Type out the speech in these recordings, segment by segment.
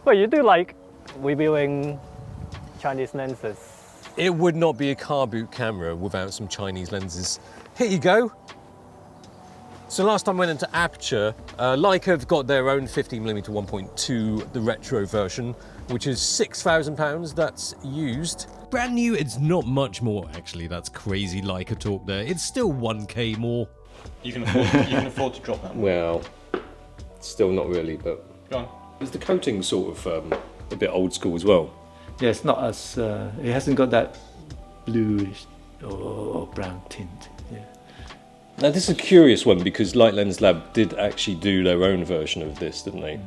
Well, you do like reviewing Chinese lenses. It would not be a car boot camera without some Chinese lenses. Here you go. So last time I went into Aperture, Leica have got their own 50mm 1.2, the retro version, which is £6,000, that's used. Brand new, it's not much more actually, that's crazy Leica talk there. It's still 1K more. You can afford to drop that. Well, still not really, but... Go on. Is the coating sort of a bit old school as well? Yeah, it's not as, it hasn't got that bluish or brown tint. Yeah. Now this is a curious one because Light Lens Lab did actually do their own version of this, didn't they?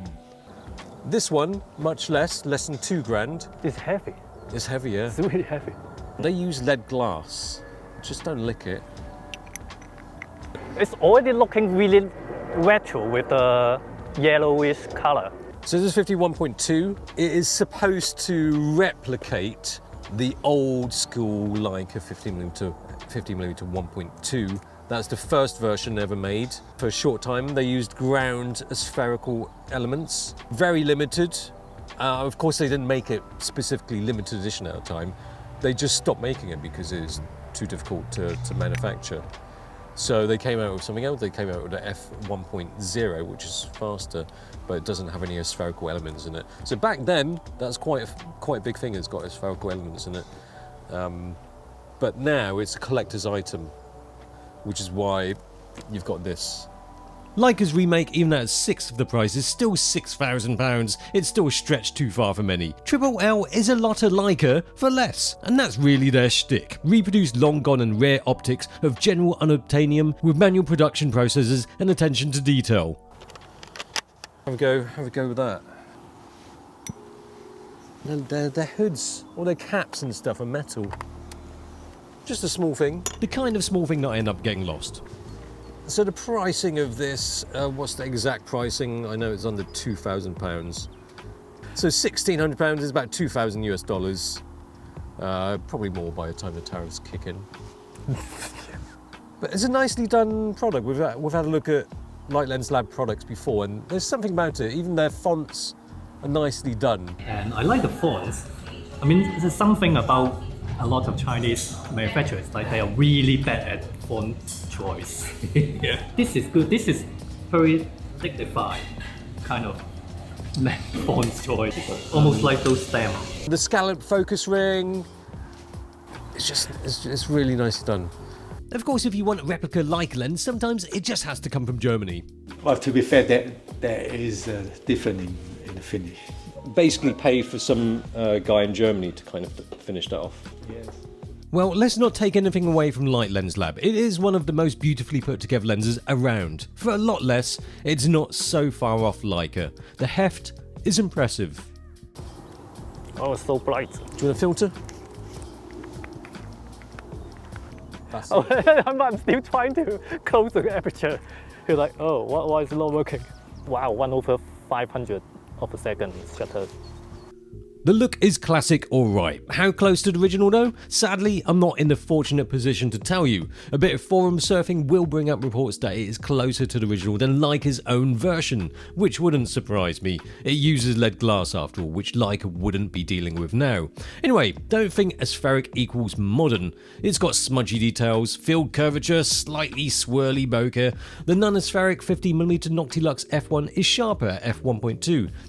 This one, much less than £2,000. It's heavy. It's heavy, yeah. It's really heavy. They use lead glass. Just don't lick it. It's already looking really retro with the yellowish color. So this is 51.2. It is supposed to replicate the old school Leica 50mm 1.2. That's the first version ever made. For a short time, they used ground spherical elements. Very limited. Of course, they didn't make it specifically limited edition at the time. They just stopped making it because it was too difficult to manufacture. So they came out with something else. They came out with the f1.0, which is faster, but it doesn't have any spherical elements in it. So back then, that's quite a big thing. It's got spherical elements in it. But now it's a collector's item, which is why you've got this. Leica's remake, even at a sixth of the price, is still £6,000. It's still stretched too far for many. Triple L is a lot of Leica for less, and that's really their shtick. Reproduce long gone and rare optics of general unobtainium with manual production processes and attention to detail. Have a go with that. Their hoods, all their caps and stuff are metal. Just a small thing. The kind of small thing that I end up getting lost. So the pricing of this, what's the exact pricing? I know it's under £2,000. So £1,600 is about 2,000 US dollars. Probably more by the time the tariffs kick in. But it's a nicely done product. We've had a look at Light Lens Lab products before, and there's something about it. Even their fonts are nicely done. And I like the fonts. I mean, there's something about a lot of Chinese manufacturers, like they are really bad at font choice. Yeah. This is good. This is very dignified kind of font choice, almost like those stamps. The scallop focus ring, it's really nicely done. Of course, if you want a replica Leica lens, sometimes it just has to come from Germany. Well, to be fair, there is different in the finish. Basically pay for some guy in Germany to kind of finish that off. Yes. Well, let's not take anything away from Light Lens Lab. It is one of the most beautifully put together lenses around. For a lot less, it's not so far off Leica. The heft is impressive. Oh, it's so bright. Do you want a filter? Oh, I'm still trying to close the aperture. You're like, oh, why is it not working? Wow, 1/500 of a second shutter. The look is classic alright. How close to the original though? Sadly, I'm not in the fortunate position to tell you. A bit of forum surfing will bring up reports that it is closer to the original than Leica's own version, which wouldn't surprise me. It uses lead glass after all, which Leica wouldn't be dealing with now. Anyway, don't think aspheric equals modern. It's got smudgy details, field curvature, slightly swirly bokeh. The non-aspheric 50mm Noctilux f1 is sharper at f1.2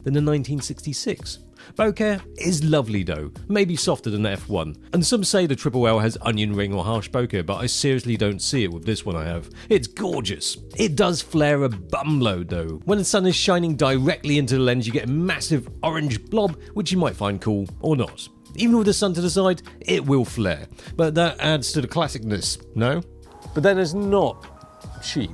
than the 1966. Bokeh is lovely though, maybe softer than the F1, and some say the Triple L has onion ring or harsh bokeh, but I seriously don't see it with this one I have. It's gorgeous. It does flare a bumload though. When the sun is shining directly into the lens, you get a massive orange blob, which you might find cool or not. Even with the sun to the side, it will flare, but that adds to the classicness, no? But then it's not cheap.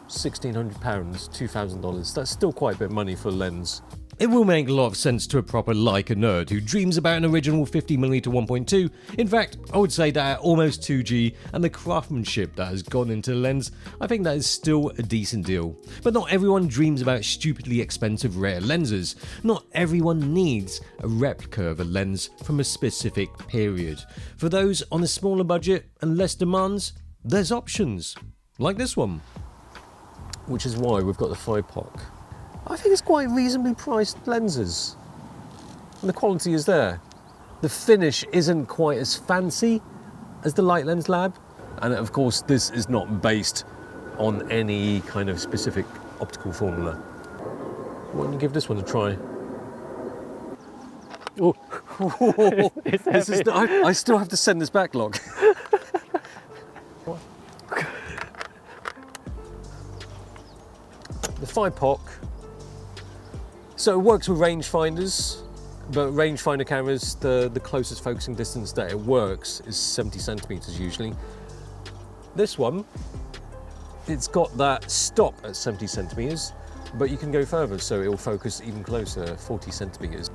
£1,600, $2,000, that's still quite a bit of money for a lens. It will make a lot of sense to a proper Leica nerd who dreams about an original 50mm 1.2. In fact, I would say that at almost 2G and the craftsmanship that has gone into the lens, I think that is still a decent deal. But not everyone dreams about stupidly expensive rare lenses. Not everyone needs a replica of a lens from a specific period. For those on a smaller budget and less demands, there's options, like this one. Which is why we've got the Thypoch I think it's quite reasonably priced lenses. And the quality is there. The finish isn't quite as fancy as the Light Lens Lab. And of course, this is not based on any kind of specific optical formula. Why don't you give this one a try? Oh, This is I still have to send this back, Locke. The Thypoch. So it works with rangefinders, but rangefinder cameras, the closest focusing distance that it works is 70 centimeters usually. This one, it's got that stop at 70 centimeters, but you can go further, so it will focus even closer, 40 centimeters.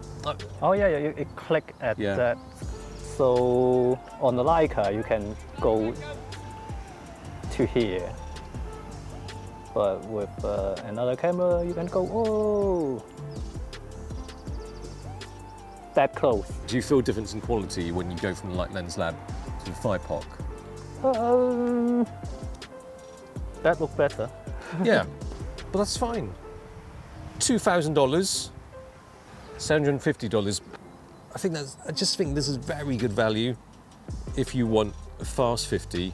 oh yeah, you click at Yeah. that. So on the Leica, you can go to here. But with another camera, you can go, oh, that close. Do you feel a difference in quality when you go from the Light Lens Lab to the Thypoch? That looks better. Yeah, but that's fine. $2,000, $750. I just think this is very good value if you want a fast 50,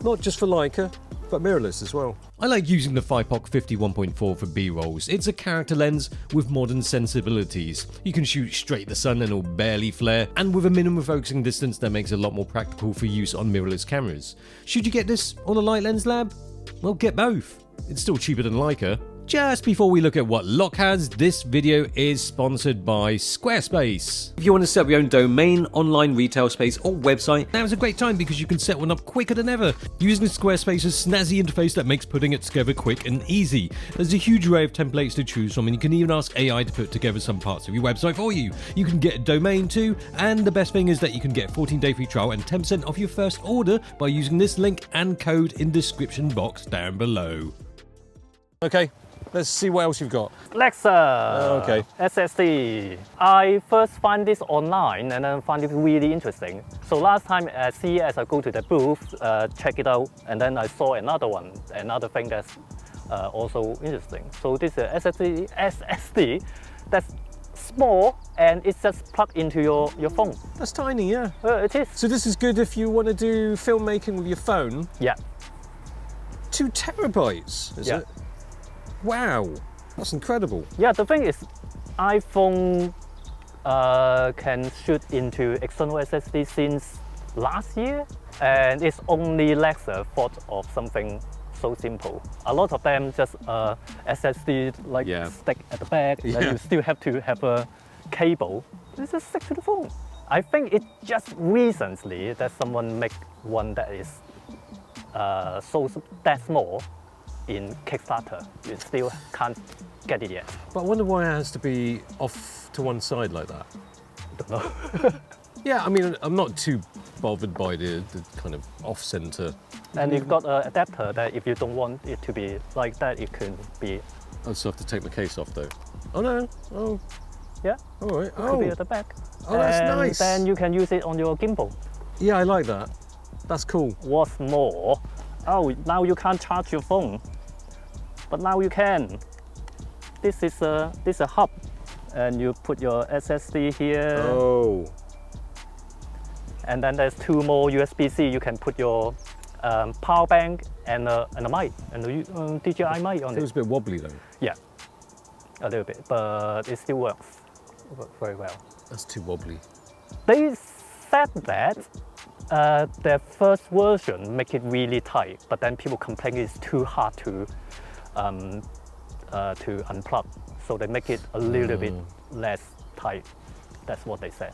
not just for Leica, but mirrorless as well. I like using the Thypoch 50-1.4 for B-rolls. It's a character lens with modern sensibilities. You can shoot straight at the sun and it'll barely flare, and with a minimum focusing distance that makes it a lot more practical for use on mirrorless cameras. Should you get this on a Light Lens Lab? Well, get both. It's still cheaper than Leica. Just before we look at what Locke has, this video is sponsored by Squarespace. If you want to set up your own domain, online retail space or website, now is a great time because you can set one up quicker than ever using Squarespace's snazzy interface that makes putting it together quick and easy. There's a huge array of templates to choose from, and you can even ask AI to put together some parts of your website for you. You can get a domain too, and the best thing is that you can get a 14-day free trial and 10% off your first order by using this link and code in the description box down below. Okay. Let's see what else you've got. Lexar Okay. SSD. I first find this online and then find it really interesting. So last time at CES, I go to the booth, check it out, and then I saw another thing that's also interesting. So this is a SSD that's small and it's just plugged into your phone. That's tiny, yeah. It is. So this is good if you want to do filmmaking with your phone. Yeah. 2 terabytes, is Yeah. it? Wow, that's incredible. Yeah, the thing is, iPhone can shoot into external SSD since last year, and it's only Lexar thought of something so simple. A lot of them just SSD like stick at the back, and you still have to have a cable. It's just stick to the phone. I think it just recently that someone make one that is so that small. In Kickstarter, you still can't get it yet. But I wonder why it has to be off to one side like that. Don't know. Yeah, I mean, I'm not too bothered by the kind of off-center. And you've got an adapter that if you don't want it to be like that, it can be. I also have to take my case off though. Oh no, oh. Yeah, all right. it could be at the back. Oh, that's nice. Then you can use it on your gimbal. Yeah, I like that. That's cool. What's more, oh, now you can't charge your phone. But now you can. This is a hub, and you put your SSD here. Oh. And then there's 2 more USB-C. You can put your power bank and a mic and a DJI mic on it. It was a bit wobbly though. Yeah, a little bit, but it still works very well. That's too wobbly. They said that their first version make it really tight, but then people complain it's too hard to unplug, so they make it a little bit less tight. That's what they said.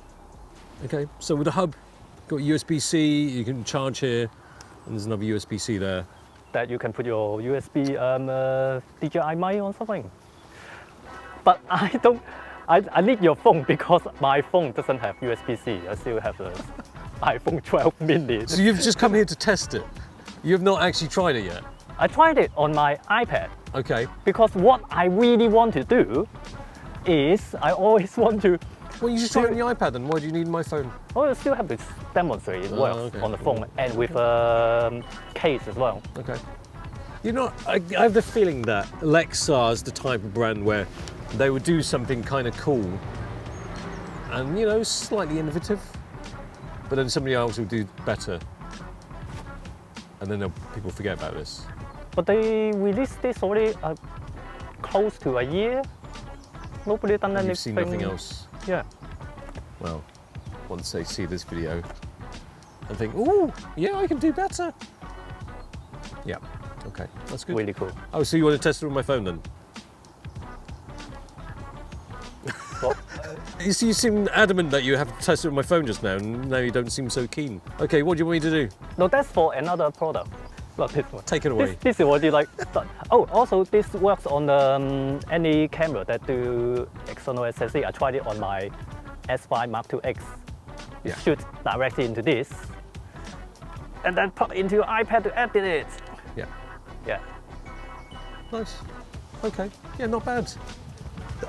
Okay, so with the hub, got USB-C, you can charge here, and there's another USB-C there. That you can put your USB DJI mic or something. But I need your phone because my phone doesn't have USB-C. I still have the iPhone 12 mini. So you've just come here to test it? You've not actually tried it yet? I tried it on my iPad. Okay. Because what I really want to do is I always want to. Well, you just try it on your iPad then. Why do you need my phone? Oh, I still have to demonstrate it works okay. on the phone and with a case as well. Okay. You know, I have the feeling that Lexar is the type of brand where they would do something kind of cool and, you know, slightly innovative, but then somebody else will do better. And then people forget about this. But they released this already close to a year. Nobody done anything. You've seen nothing else? Yeah. Well, once they see this video and think, ooh, yeah, I can do better. Yeah, okay, that's good. Really cool. Oh, so you want to test it on my phone then? Well, You seem adamant that you have to test it on my phone just now, and now you don't seem so keen. Okay, what do you want me to do? no, that's for another product. Not this one. Take it away. This is what you like. Oh, also this works on any camera that do external SSD. I tried it on my S5 Mark II X. You Yeah. shoot directly into this, and then put into your iPad to edit it. Yeah. Yeah. Nice. Okay. Yeah, not bad.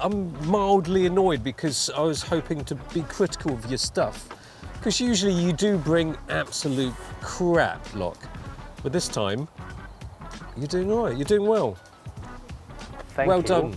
I'm mildly annoyed because I was hoping to be critical of your stuff. Because usually you do bring absolute crap, Locke. But this time, you're doing all right. You're doing well. Thank Well you. done.